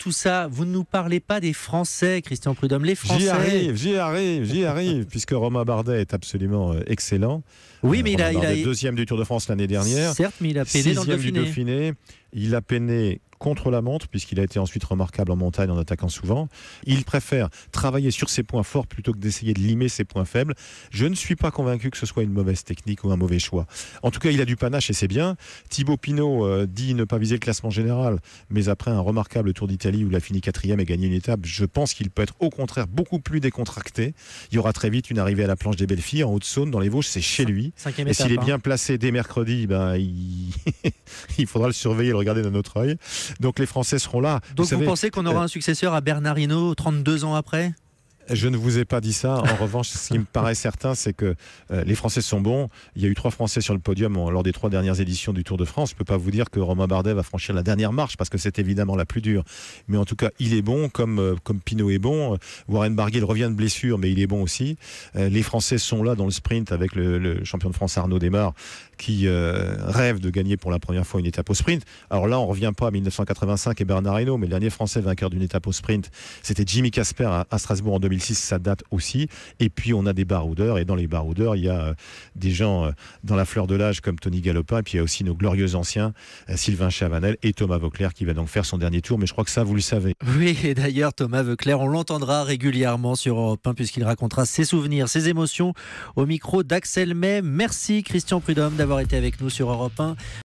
tout ça, vous ne nous parlez pas des Français, Christian Prudhomme, les Français. J'y arrive, puisque Romain Bardet est absolument excellent. Oui, mais il a deuxième du Tour de France l'année dernière. Certes, mais il a peiné dans le Sixième du Dauphiné. Il a peiné contre la montre, puisqu'il a été ensuite remarquable en montagne en attaquant souvent. Il préfère travailler sur ses points forts plutôt que d'essayer de limer ses points faibles. Je ne suis pas convaincu que ce soit une mauvaise technique ou un mauvais choix. En tout cas, il a du panache et c'est bien. Thibaut Pinot dit ne pas viser le classement général, mais après un remarquable Tour d'Italie où il a fini 4e et gagné une étape, je pense qu'il peut être au contraire beaucoup plus décontracté. Il y aura très vite une arrivée à la planche des Belles-Filles en Haute-Saône, dans les Vosges, c'est chez lui. Et s'il est bien placé dès mercredi, il faudra le surveiller, le regarder d'un autre œil. Donc les Français seront là. Donc vous pensez qu'on aura un successeur à Bernard Hinault 32 ans après ? Je ne vous ai pas dit ça. En revanche, ce qui me paraît certain, c'est que les Français sont bons. Il y a eu 3 Français sur le podium lors des 3 dernières éditions du Tour de France. Je ne peux pas vous dire que Romain Bardet va franchir la dernière marche parce que c'est évidemment la plus dure. Mais en tout cas, il est bon, comme Pinot est bon. Warren Barguil revient de blessure, mais il est bon aussi. Les Français sont là dans le sprint avec le champion de France Arnaud Démare qui rêve de gagner pour la première fois une étape au sprint. Alors là, on ne revient pas à 1985 et Bernard Hinault, mais le dernier Français vainqueur d'une étape au sprint, c'était Jimmy Casper à Strasbourg en 2006, ça date aussi. Et puis on a des baroudeurs, et dans les baroudeurs, il y a des gens dans la fleur de l'âge comme Tony Galopin, et puis il y a aussi nos glorieux anciens, Sylvain Chavanel et Thomas Voeckler qui va donc faire son dernier tour, mais je crois que ça, vous le savez. Oui, et d'ailleurs, Thomas Voeckler, on l'entendra régulièrement sur Europe 1 puisqu'il racontera ses souvenirs, ses émotions au micro d'Axel May. Merci Christian Prudhomme d'avoir été avec nous sur Europe 1.